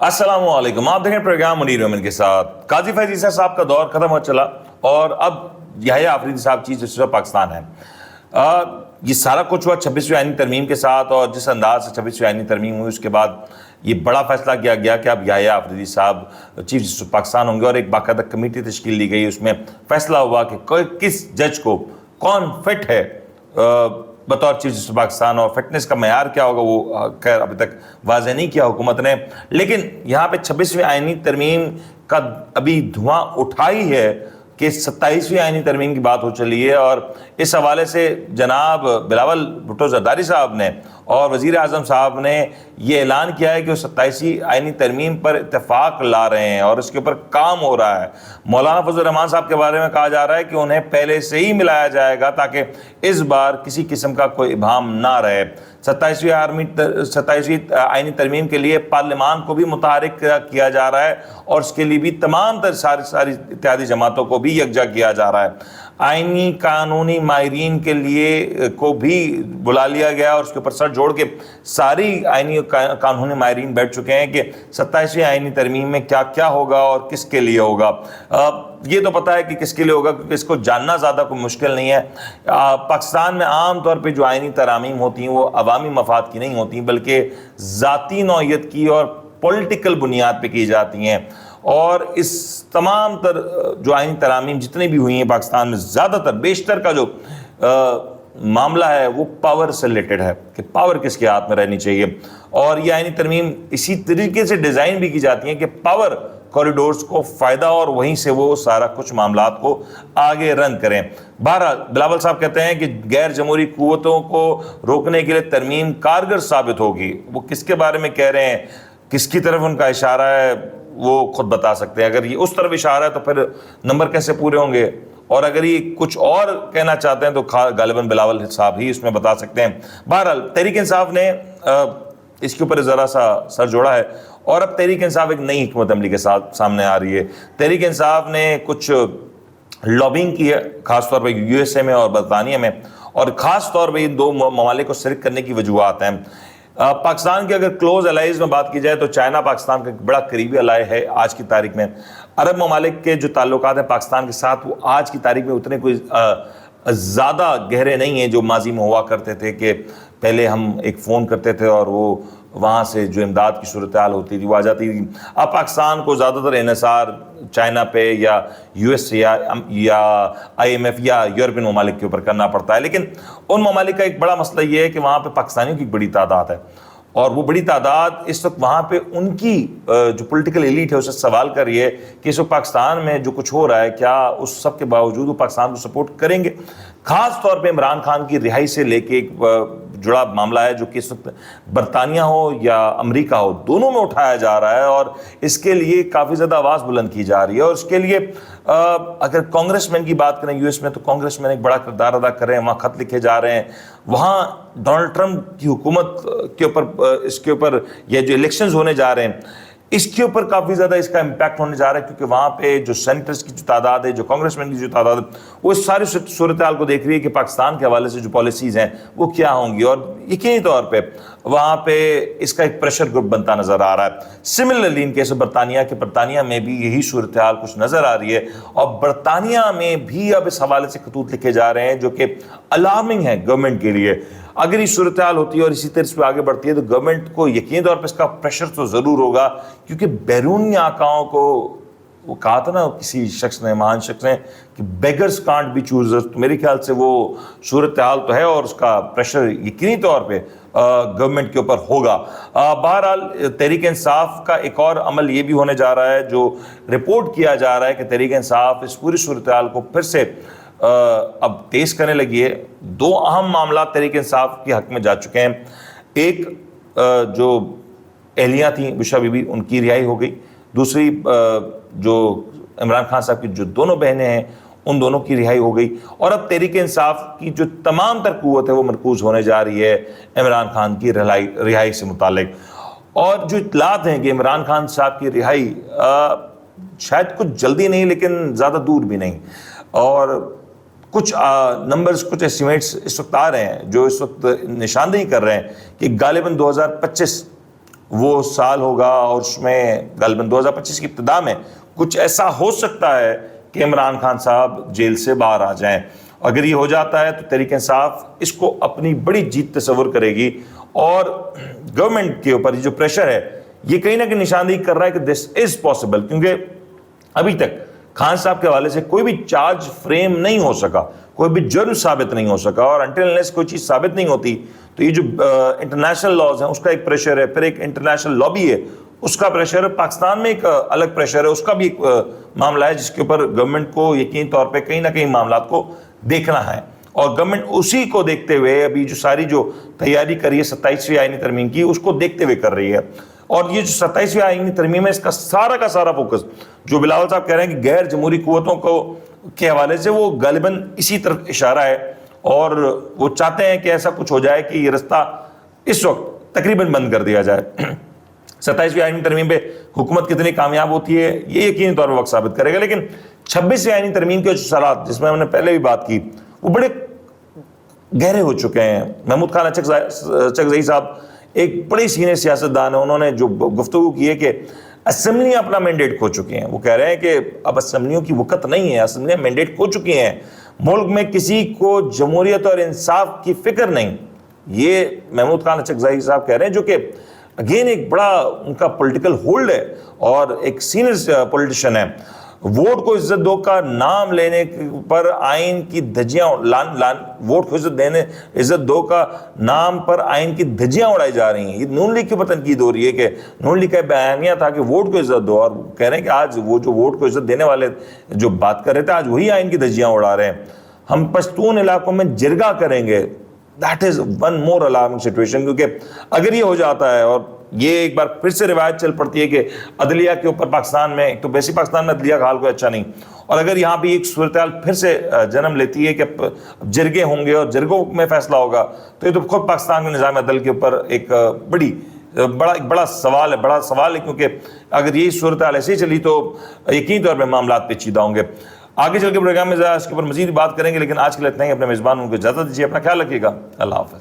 السلام علیکم، آپ دیکھیں پروگرام منیر مومن کے ساتھ۔ قاضی فیض عیسیٰ صاحب کا دور ختم ہو چلا اور اب یحییٰ آفریدی صاحب چیف جسٹس آف پاکستان ہیں۔ یہ سارا کچھ ہوا 26ویں آئینی ترمیم کے ساتھ، اور جس انداز سے 26ویں آئینی ترمیم ہوئی اس کے بعد یہ بڑا فیصلہ کیا گیا کہ اب یحییٰ آفریدی صاحب چیف جسٹس آف پاکستان ہوں گے، اور ایک باقاعدہ کمیٹی تشکیل دی گئی۔ اس میں فیصلہ ہوا کہ کس جج کو کون فٹ ہے بطور چیف جسٹس پاکستان، اور فٹنس کا معیار کیا ہوگا وہ خیر ابھی تک واضح نہیں کیا حکومت نے۔ لیکن یہاں پہ 26ویں آئینی ترمیم کا ابھی دھواں اٹھا ہی ہے کہ 27ویں آئینی ترمیم کی بات ہو چلی ہے، اور اس حوالے سے جناب بلاول بھٹو زرداری صاحب نے اور وزیر اعظم صاحب نے یہ اعلان کیا ہے کہ وہ 27ویں آئینی ترمیم پر اتفاق لا رہے ہیں اور اس کے اوپر کام ہو رہا ہے۔ مولانا فضل الرحمان صاحب کے بارے میں کہا جا رہا ہے کہ انہیں پہلے سے ہی ملایا جائے گا تاکہ اس بار کسی قسم کا کوئی ابہام نہ رہے۔ 27ویں آئینی ترمیم کے لیے پارلیمان کو بھی متحرک کیا جا رہا ہے، اور اس کے لیے بھی تمام ساری اتحادی جماعتوں کو بھی یکجا کیا جا رہا ہے۔ آئینی قانونی ماہرین کے لیے کو بھی بلا لیا گیا، اور اس کے اوپر سر جوڑ کے ساری آئینی قانونی ماہرین بیٹھ چکے ہیں کہ 27ویں آئینی ترمیم میں کیا کیا ہوگا اور کس کے لیے ہوگا۔ یہ تو پتہ ہے کہ کس کے لیے ہوگا، کیونکہ اس کو جاننا زیادہ کوئی مشکل نہیں ہے۔ پاکستان میں عام طور پہ جو آئینی ترامیم ہوتی ہیں وہ عوامی مفاد کی نہیں ہوتی، بلکہ ذاتی نوعیت کی اور پولیٹیکل بنیاد پہ کی جاتی ہیں۔ اور اس تمام تر جو آئینی ترامیم جتنی بھی ہوئی ہیں پاکستان میں، زیادہ تر بیشتر کا جو معاملہ ہے وہ پاور سے ریلیٹڈ ہے کہ پاور کس کے ہاتھ میں رہنی چاہیے، اور یہ آئینی ترمیم اسی طریقے سے ڈیزائن بھی کی جاتی ہیں کہ پاور کوریڈورز کو فائدہ اور وہیں سے وہ سارا کچھ معاملات کو آگے رن کریں۔ بہرحال بلاول صاحب کہتے ہیں کہ غیر جمہوری قوتوں کو روکنے کے لیے ترمیم کارگر ثابت ہوگی۔ وہ کس کے بارے میں کہہ رہے ہیں، کس کی طرف ان کا اشارہ ہے، وہ خود بتا سکتے ہیں۔ اگر یہ اس طرف اشارہ ہے تو پھر نمبر کیسے پورے ہوں گے، اور اگر یہ کچھ اور کہنا چاہتے ہیں تو غالباً بلاول صاحب ہی اس میں بتا سکتے ہیں۔ بہرحال تحریک انصاف نے اس کے اوپر ذرا سا سر جوڑا ہے، اور اب تحریک انصاف ایک نئی حکمت عملی کے ساتھ سامنے آ رہی ہے۔ تحریک انصاف نے کچھ لابنگ کی ہے، خاص طور پہ یو ایس اے میں اور برطانیہ میں، اور خاص طور پہ ان دو ممالک کو شریک کرنے کی وجوہات ہیں۔ پاکستان کے اگر کلوز الائیز میں بات کی جائے تو چائنا پاکستان کا ایک بڑا قریبی الائی ہے آج کی تاریخ میں۔ عرب ممالک کے جو تعلقات ہیں پاکستان کے ساتھ وہ آج کی تاریخ میں اتنے کوئی زیادہ گہرے نہیں ہیں جو ماضی میں ہوا کرتے تھے، کہ پہلے ہم ایک فون کرتے تھے اور وہ وہاں سے جو امداد کی صورتحال ہوتی تھی وہ آ جاتی تھی۔ اب پاکستان کو زیادہ تر انحصار چائنا پہ یا یو ایس یا آئی ایم ایف یا یورپین ممالک کے اوپر کرنا پڑتا ہے۔ لیکن ان ممالک کا ایک بڑا مسئلہ یہ ہے کہ وہاں پہ پاکستانیوں کی بڑی تعداد ہے، اور وہ بڑی تعداد اس وقت وہاں پہ ان کی جو پولیٹیکل ایلیٹ ہے اسے سوال کر رہی ہے کہ اس وقت پاکستان میں جو کچھ ہو رہا ہے کیا اس سب کے باوجود وہ پاکستان کو سپورٹ کریں گے۔ خاص طور پہ عمران خان کی رہائی سے لے کے ایک جڑا معاملہ ہے جو کہ اس وقت برطانیہ ہو یا امریکہ ہو دونوں میں اٹھایا جا رہا ہے، اور اس کے لیے کافی زیادہ آواز بلند کی جا رہی ہے۔ اور اس کے لیے اگر کانگریس مین کی بات کریں یو ایس میں، تو کانگریس مین ایک بڑا کردار ادا کر رہے ہیں، وہاں خط لکھے جا رہے ہیں، وہاں ڈونلڈ ٹرمپ کی حکومت کے اوپر اس کے اوپر یہ جو الیکشنز ہونے جا رہے ہیں اس کے اوپر کافی زیادہ اس کا امپیکٹ ہونے جا رہا ہے، کیونکہ وہاں پہ جو سینیٹرز کی جو تعداد ہے، جو کانگریس مین کی جو تعداد ہے، وہ اس ساری صورتحال کو دیکھ رہی ہے کہ پاکستان کے حوالے سے جو پالیسیز ہیں وہ کیا ہوں گی، اور یقینی طور پہ وہاں پہ اس کا ایک پریشر گروپ بنتا نظر آ رہا ہے۔ سملرلی ان کیس برطانیہ میں بھی یہی صورتحال کچھ نظر آ رہی ہے، اور برطانیہ میں بھی اب اس حوالے سے خطوط لکھے جا رہے ہیں جو کہ الارمنگ ہے گورنمنٹ کے لیے۔ اگر یہ صورتحال ہوتی ہے اور اسی طرح پہ آگے بڑھتی ہے تو گورنمنٹ کو یقینی طور پہ اس کا پریشر تو ضرور ہوگا، کیونکہ بیرونی آقاؤں کو وہ کہا تھا نا کسی شخص نے، مہان شخص نے، کہ بیگرز کانٹ بی چوزرز، تو میرے خیال سے وہ صورتحال تو ہے، اور اس کا پریشر یقینی طور پہ گورنمنٹ کے اوپر ہوگا۔ بہرحال تحریک انصاف کا ایک اور عمل یہ بھی ہونے جا رہا ہے جو رپورٹ کیا جا رہا ہے کہ تحریک انصاف اس پوری صورتحال کو پھر سے اب تیز کرنے لگی ہے۔ دو اہم معاملات تحریک انصاف کے حق میں جا چکے ہیں۔ ایک جو اہلیہ تھیں بشرا بی بی، ان کی رہائی ہو گئی۔ دوسری جو عمران خان صاحب کی جو دونوں بہنیں ہیں ان دونوں کی رہائی ہو گئی، اور اب تحریک انصاف کی جو تمام تر قوت ہے وہ مرکوز ہونے جا رہی ہے عمران خان کی رہائی سے متعلق۔ اور جو اطلاعات ہیں کہ عمران خان صاحب کی رہائی شاید کچھ جلدی نہیں لیکن زیادہ دور بھی نہیں، اور کچھ نمبرز، کچھ ایسٹیمیٹس اس وقت آ رہے ہیں جو اس وقت نشاندہی کر رہے ہیں کہ غالباً 2025 وہ سال ہوگا اور اس میں غالباً 2025 کی ابتدا میں کچھ ایسا ہو سکتا ہے کہ عمران خان صاحب جیل سے باہر آ جائیں. اگر یہ ہو جاتا ہے تو تحریک انصاف اس کو اپنی بڑی جیت تصور کرے گی, اور گورنمنٹ کے اوپر جو پریشر ہے یہ کہیں نہ کہیں نشاندہی کر رہا ہے کہ دس از پاسبل, کیونکہ ابھی تک خان صاحب کے حوالے سے کوئی بھی چارج فریم نہیں ہو سکا, کوئی بھی جرم ثابت نہیں ہو سکا, اور انٹل انلیس کوئی چیز ثابت نہیں ہوتی تو یہ جو انٹرنیشنل لاز ہیں اس کا ایک پریشر ہے, پھر ایک انٹرنیشنل لابی ہے اس کا پریشر ہے, پاکستان میں ایک الگ پریشر ہے, اس کا بھی ایک معاملہ ہے جس کے اوپر گورنمنٹ کو یقینی طور پہ کہیں نہ کہیں معاملات کو دیکھنا ہے, اور گورنمنٹ اسی کو دیکھتے ہوئے ابھی جو ساری جو تیاری کری ہے 27ویں آئینی ترمیم کی اس کو دیکھتے ہوئے کر رہی ہے. اور یہ جو 27ویں آئینی ترمیم ہے اس کا سارا فوکس جو بلاول صاحب کہہ رہے ہیں کہ غیر جمہوری قوتوں کو کے حوالے سے وہ غالباً اسی طرف اشارہ ہے, اور وہ چاہتے ہیں کہ ایسا کچھ ہو جائے کہ یہ رستہ اس وقت تقریباً بند کر دیا جائے. 27ویں آئینی ترمیم پہ حکومت کتنی کامیاب ہوتی ہے یہ یقینی طور پر وقت ثابت کرے گا, لیکن 26ویں آئینی ترمیم کے جو اثرات جس میں ہم نے پہلے بھی بات کی وہ بڑے گہرے ہو چکے ہیں. محمود خان اچکزئی صاحب ایک بڑی سینئر سیاستدان ہیں, انہوں نے جو گفتگو کی ہے کہ اسمبلیاں اپنا مینڈیٹ کھو چکی ہیں. وہ کہہ رہے ہیں کہ اب اسمبلیوں کی وقت نہیں ہے, اسمبلیاں مینڈیٹ کھو چکی ہیں, ملک میں کسی کو جمہوریت اور انصاف کی فکر نہیں. یہ محمود خان اچکزئی صاحب کہہ رہے ہیں, جو کہ اگین ایک بڑا ان کا پولیٹیکل ہولڈ ہے اور ایک سینئر پولیٹیشین ہے. ووٹ کو عزت دو کا نام لینے پر آئین کی دھجیاں ووٹ کو عزت دو کا نام پر آئین کی دھجیاں اڑائی جا رہی ہیں. یہ نون لیگ کے اوپر تنقید ہو رہی ہے کہ نون لیگ کا بیانیہ تھا کہ ووٹ کو عزت دو, اور کہہ رہے ہیں کہ آج وہ جو ووٹ کو عزت دینے والے جو بات کر رہے تھے آج وہی آئین کی دھجیاں اڑا رہے ہیں. ہم پشتون علاقوں میں جرگہ کریں گے, that is one more alarming situation, کیونکہ اگر یہ ہو جاتا ہے اور یہ ایک بار پھر سے روایت چل پڑتی ہے کہ عدلیہ کے اوپر پاکستان میں, ایک تو بیسی پاکستان میں عدلیہ کا حال کوئی اچھا نہیں, اور اگر یہاں بھی ایک صورتحال پھر سے جنم لیتی ہے کہ جرگے ہوں گے اور جرگوں میں فیصلہ ہوگا, تو یہ تو خود پاکستان کے نظام عدل کے اوپر ایک بڑا سوال ہے, کیونکہ اگر یہی صورتحال ایسے ہی چلی تو یقینی طور پہ معاملات پیچیدہ ہوں گے. آگے چل کے پروگرام میں اس کے اوپر مزید بات کریں گے, لیکن آج کے لیے اتنا ہی. اپنے میزبان ان کو اجازت دیجیے, اپنا خیال رکھیے گا. اللہ حافظ.